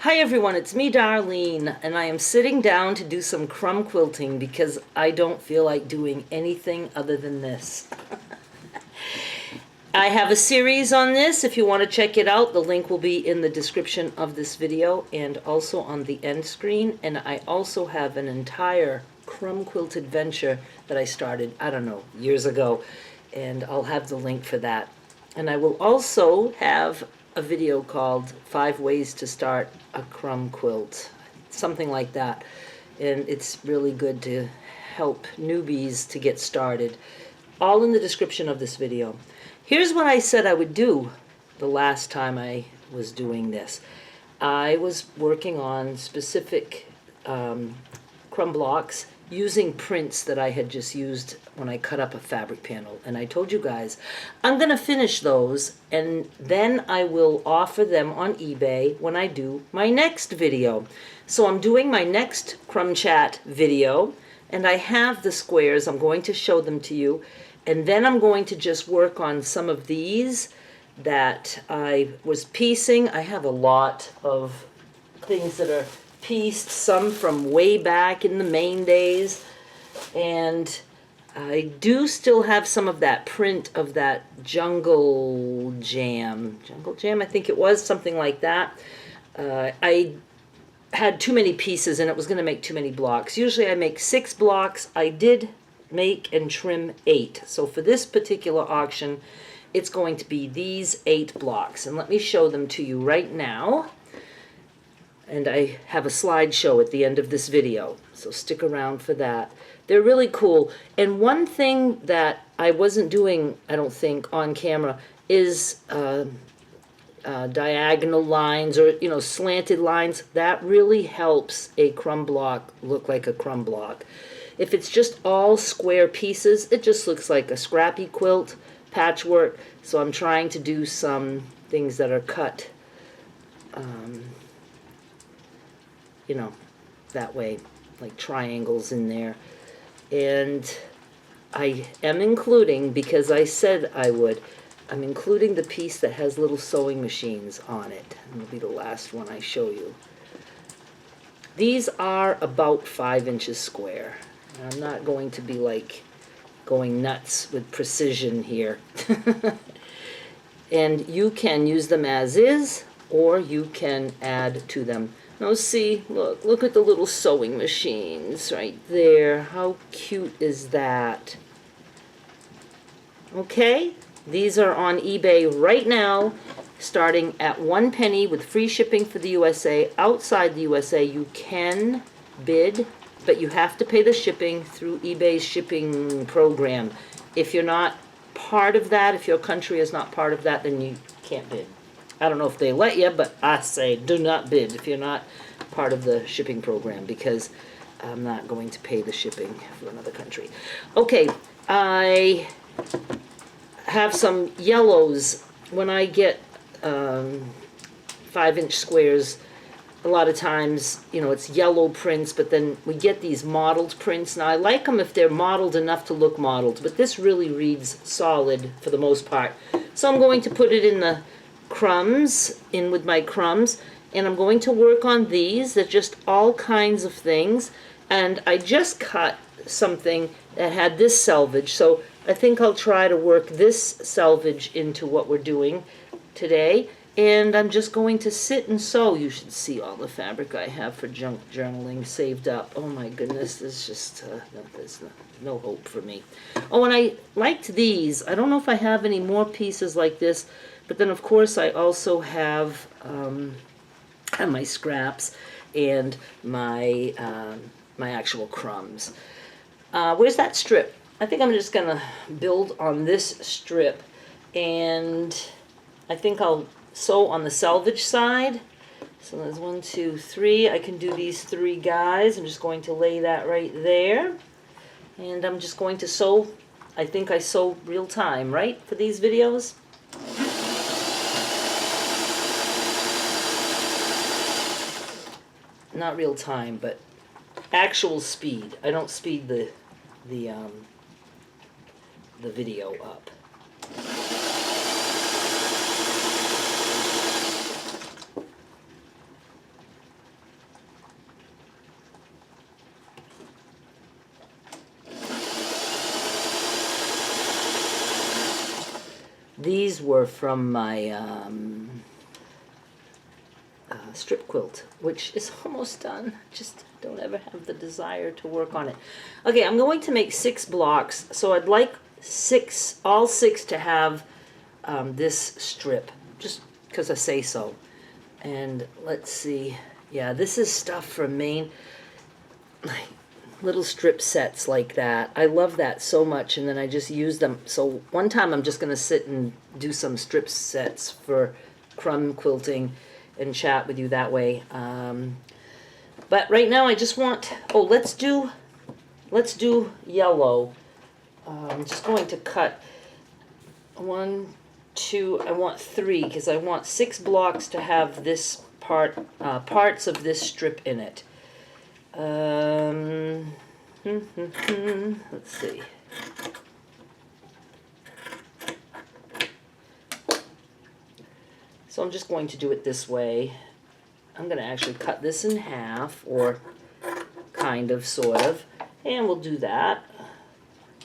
Hi everyone, it's me Darlene, and I am sitting down to do some crumb quilting because I don't feel like doing anything other than this. I have a series on this. If you want to check it out, the link will be in the description of this video and also on the end screen. And I also have an entire crumb quilt adventure that I started, I don't know, years ago, and I'll have the link for that. And I will also have a video called 5 Ways to Start a Crumb Quilt, something like that. And it's really good to help newbies to get started. All in the description of this video. Here's what I said I would do the last time I was doing this. I was working on specific crumb blocks using prints that I had just used when I cut up a fabric panel. And I told you guys, I'm going to finish those and then I will offer them on eBay when I do my next video. So I'm doing my next Crumb Chat video and I have the squares. I'm going to show them to you. And then I'm going to just work on some of these that I was piecing. I have a lot of things that are pieced, some from way back in the Maine days. And I do still have some of that print of that Jungle Jam, I think it was, something like that. I had too many pieces and it was going to make too many blocks. Usually I make 6 blocks. I did make and trim 8. So for this particular auction, it's going to be these 8 blocks. And let me show them to you right now. And I have a slideshow at the end of this video, so stick around for that. They're really cool. And one thing that I wasn't doing, I don't think, on camera is diagonal lines or, slanted lines. That really helps a crumb block look like a crumb block. If it's just all square pieces, it just looks like a scrappy quilt, patchwork. So I'm trying to do some things that are cut, that way, like triangles in there. And I am including, because I said I would, I'm including the piece that has little sewing machines on it. And it'll be the last one I show you. These are about 5 inches square. I'm not going to be like going nuts with precision here. And you can use them as is, or you can add to them. Now see, look at the little sewing machines right there. How cute is that? Okay, these are on eBay right now, starting at 1 penny with free shipping for the USA. Outside the USA, you can bid, but you have to pay the shipping through eBay's shipping program. If you're not part of that, if your country is not part of that, then you can't bid. I don't know if they let you, but I say do not bid if you're not part of the shipping program, because I'm not going to pay the shipping for another country. Okay, I have some yellows. When I get 5-inch squares, a lot of times, it's yellow prints, but then we get these mottled prints. Now, I like them if they're mottled enough to look mottled, but this really reads solid for the most part. So I'm going to put it in the crumbs, in with my crumbs, and I'm going to work on these. They're just all kinds of things. And I just cut something that had this selvage, so I think I'll try to work this selvage into what we're doing today. And I'm just going to sit and sew. You should see all the fabric I have for junk journaling saved up. Oh my goodness, there's just there's no hope for me. Oh, and I liked these. I don't know if I have any more pieces like this, but then of course I also have my scraps and my my actual crumbs. Where's that strip? I think I'm just gonna build on this strip, and I think I'll sew on the selvage side. So there's 1, 2, 3. I can do these 3 guys. I'm just going to lay that right there, and I'm just going to sew. I think I sew real time, right, for these videos? Not real time, but actual speed. I don't speed the video up. these were from my strip quilt, which is almost done. Just don't ever have the desire to work on it. Okay, I'm going to make 6 blocks, so I'd like all six to have this strip, just because I say so. And let's see, yeah, this is stuff from Maine, little strip sets like that. I love that so much, and then I just use them. So one time I'm just going to sit and do some strip sets for Crumb quilting and chat with you that way. But right now I just want, oh, let's do yellow. I'm just going to cut 1, 2, I want 3, because I want 6 blocks to have this parts of this strip in it. Let's see. So I'm just going to do it this way. I'm going to actually cut this in half, or kind of, sort of, and we'll do that.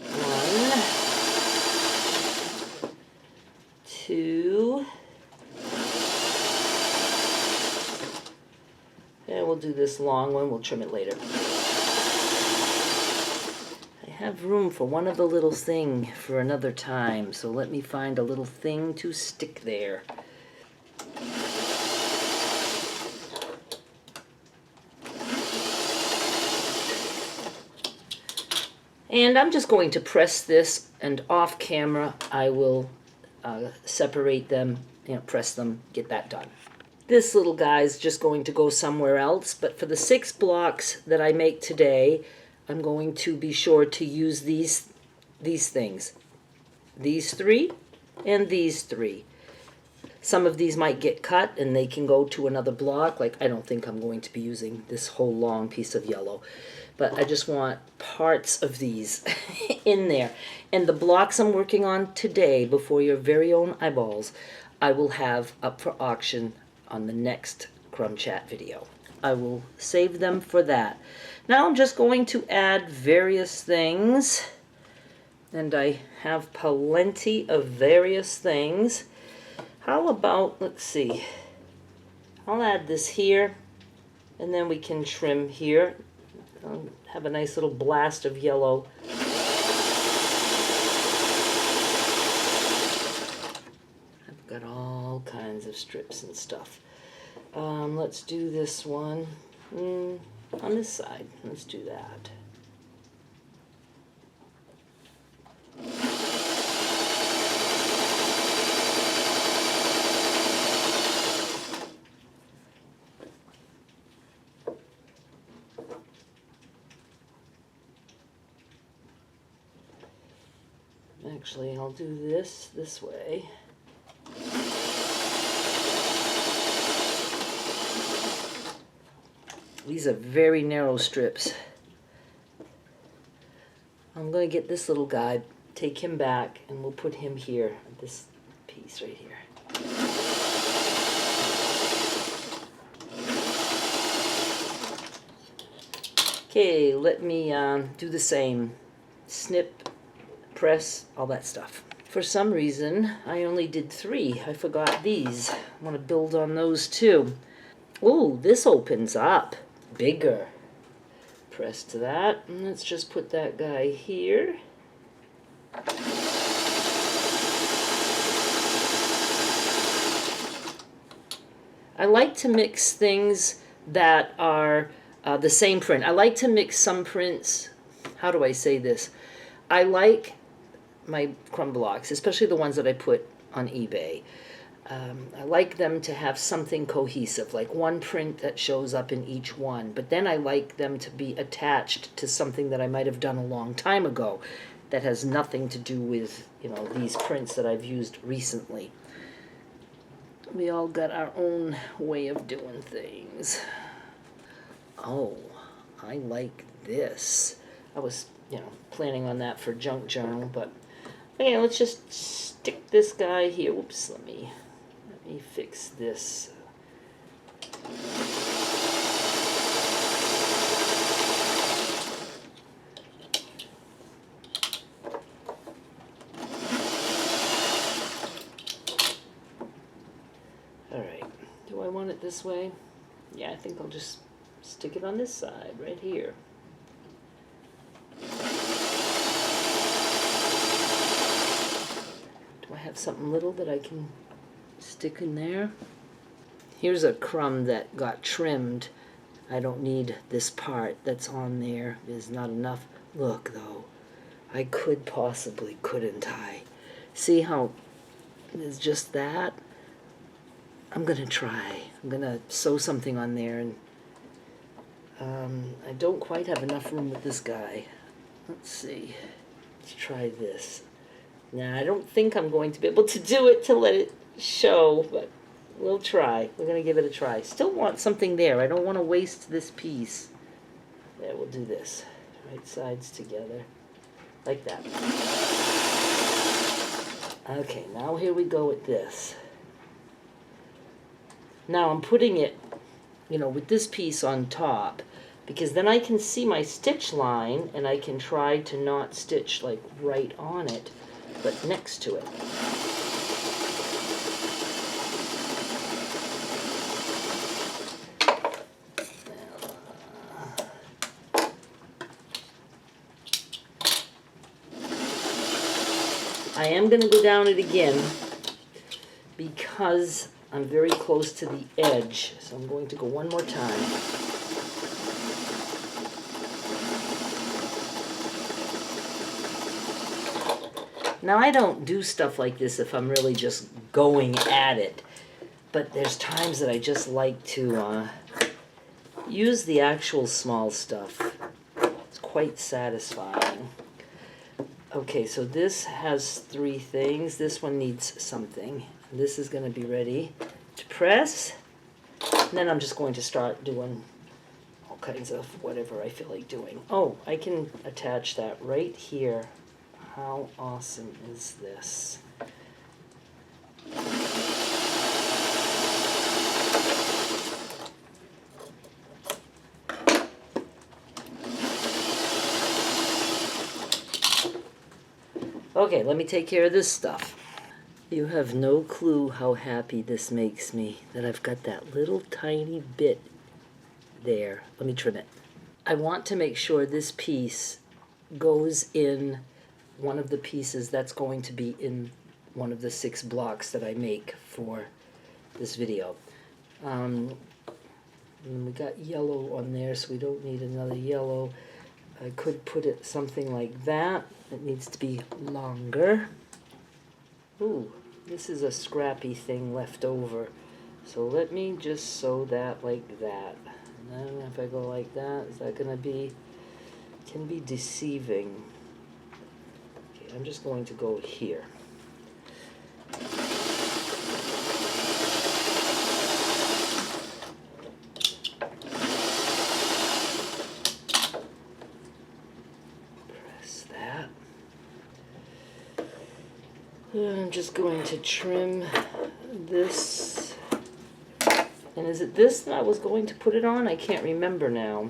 1, 2, and we'll do this long one. We'll trim it later. I have room for one other little thing for another time, so let me find a little thing to stick there. And I'm just going to press this, and off camera I will separate them, press them, get that done. This little guy's just going to go somewhere else, but for the 6 blocks that I make today, I'm going to be sure to use these things. These 3 and these 3. Some of these might get cut and they can go to another block. Like, I don't think I'm going to be using this whole long piece of yellow, but I just want parts of these in there. And the blocks I'm working on today, before your very own eyeballs, I will have up for auction on the next Crumb Chat video. I will save them for that. Now I'm just going to add various things, and I have plenty of various things. How about, let's see, I'll add this here, and then we can trim here. I'll have a nice little blast of yellow. I've got all kinds of strips and stuff. Let's do this one on this side. Let's do that. Actually, I'll do this way. These are very narrow strips. I'm going to get this little guy, take him back, and we'll put him here, this piece right here. Okay, let me do the same. Snip, press, all that stuff. For some reason, I only did 3. I forgot these. I want to build on those too. Oh, this opens up. Bigger. Press to that, and let's just put that guy here. I like to mix things that are the same print. I like to mix some prints. How do I say this? I like my crumb blocks, especially the ones that I put on eBay. I like them to have something cohesive, like one print that shows up in each one. But then I like them to be attached to something that I might have done a long time ago that has nothing to do with, these prints that I've used recently. We all got our own way of doing things. Oh, I like this. I was, planning on that for junk journal, but okay, let's just stick this guy here. Whoops, let me fix this. this way? Yeah, I think I'll just stick it on this side, right here. Do I have something little that I can stick in there? Here's a crumb that got trimmed. I don't need this part that's on there. There's not enough. Look, though. I could possibly, couldn't I? See how there's just that? I'm going to try. I'm going to sew something on there. And I don't quite have enough room with this guy. Let's see. Let's try this. Now, I don't think I'm going to be able to do it to let it show, but we'll try. We're going to give it a try. Still want something there. I don't want to waste this piece. There, we'll do this. Right sides together. Like that. Okay, now here we go with this. Now I'm putting it, you know, with this piece on top, because then I can see my stitch line and I can try to not stitch like right on it, but next to it. I am going to go down it again because I'm very close to the edge, so I'm going to go one more time. Now, I don't do stuff like this if I'm really just going at it, but there's times that I just like to use the actual small stuff. It's quite satisfying. Okay, so this has 3 things. This one needs something. This is going to be ready to press. And then I'm just going to start doing all kinds of whatever I feel like doing. Oh, I can attach that right here. How awesome is this? Okay, let me take care of this stuff. You have no clue how happy this makes me that I've got that little tiny bit there. Let me trim it. I want to make sure this piece goes in one of the pieces that's going to be in one of the 6 blocks that I make for this video. And we got yellow on there, so we don't need another yellow. I could put it something like that. It needs to be longer. Ooh, this is a scrappy thing left over. So let me just sew that like that. And then if I go like that, is that going to be, can be deceiving. Okay, I'm just going to go here. I'm just going to trim this. And is it this that I was going to put it on? I can't remember now.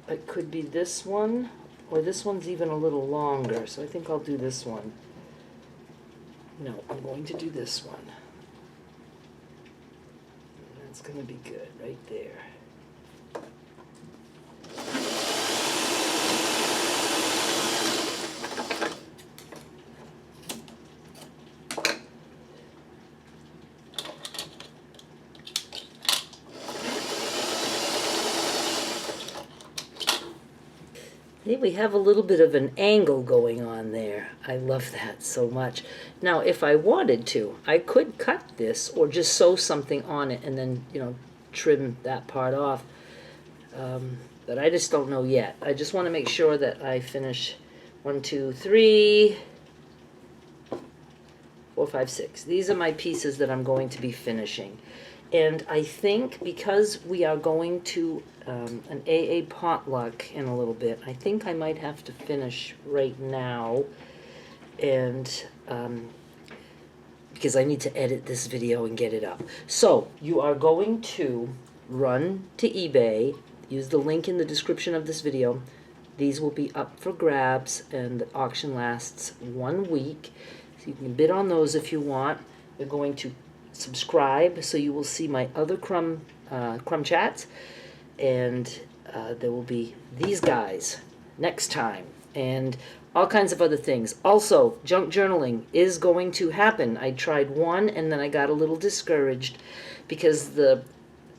It could be this one, or this one's even a little longer, so I think I'll do this one. No, I'm going to do this one. That's going to be good right there. We have a little bit of an angle going on there. I love that so much. Now, if I wanted to, I could cut this or just sew something on it and then, you know, trim that part off. But I just don't know yet. I just want to make sure that I finish 1, 2, 3, 4, 5, 6. These are my pieces that I'm going to be finishing. And I think because we are going to an AA potluck in a little bit, I think I might have to finish right now, and because I need to edit this video and get it up. So you are going to run to eBay, use the link in the description of this video. These will be up for grabs, and the auction lasts 1 week, so you can bid on those if you want. You're going to subscribe so you will see my other Crumb chats, and there will be these guys next time, and all kinds of other things. Also, junk journaling is going to happen. I tried one and then I got a little discouraged because the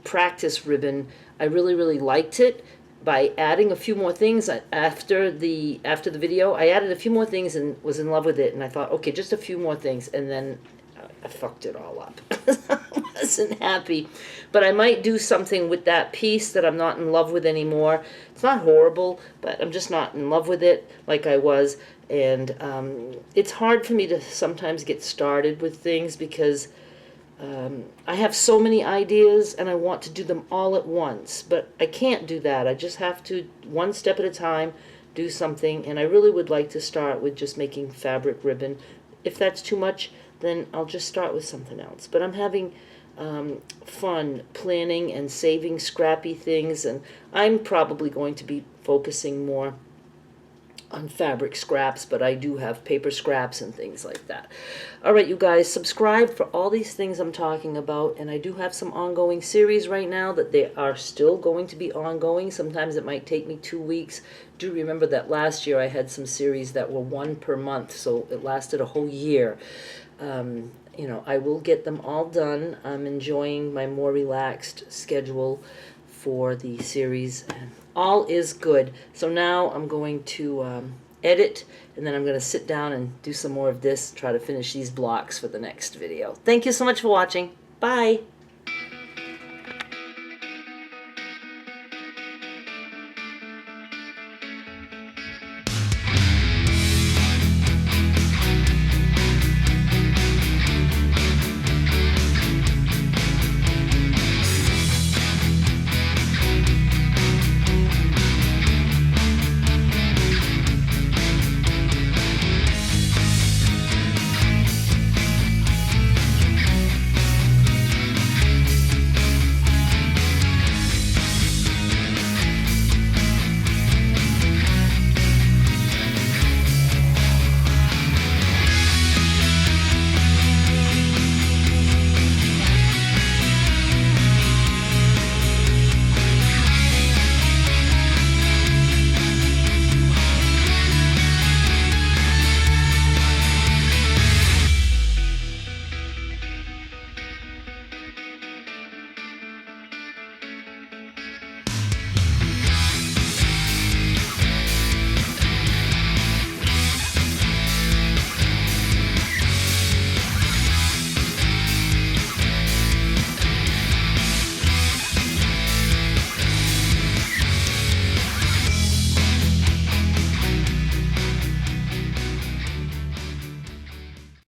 practice ribbon, I really liked it. By adding a few more things after the video, I added a few more things and was in love with it, and I thought, okay, just a few more things, and then I fucked it all up. I wasn't happy. But I might do something with that piece that I'm not in love with anymore. It's not horrible, but I'm just not in love with it like I was. And it's hard for me to sometimes get started with things because I have so many ideas and I want to do them all at once. But I can't do that. I just have to, one step at a time, do something. And I really would like to start with just making fabric ribbon. If that's too much, then I'll just start with something else. But I'm having fun planning and saving scrappy things, and I'm probably going to be focusing more on fabric scraps, but I do have paper scraps and things like that. All right, you guys, subscribe for all these things I'm talking about, and I do have some ongoing series right now that they are still going to be ongoing. Sometimes it might take me 2 weeks. Do remember that last year I had some series that were one per month, so it lasted a whole year. You know, I will get them all done. I'm enjoying my more relaxed schedule for the series, and all is good. So now I'm going to edit, and then I'm going to sit down and do some more of this, try to finish these blocks for the next video. Thank you so much for watching. Bye!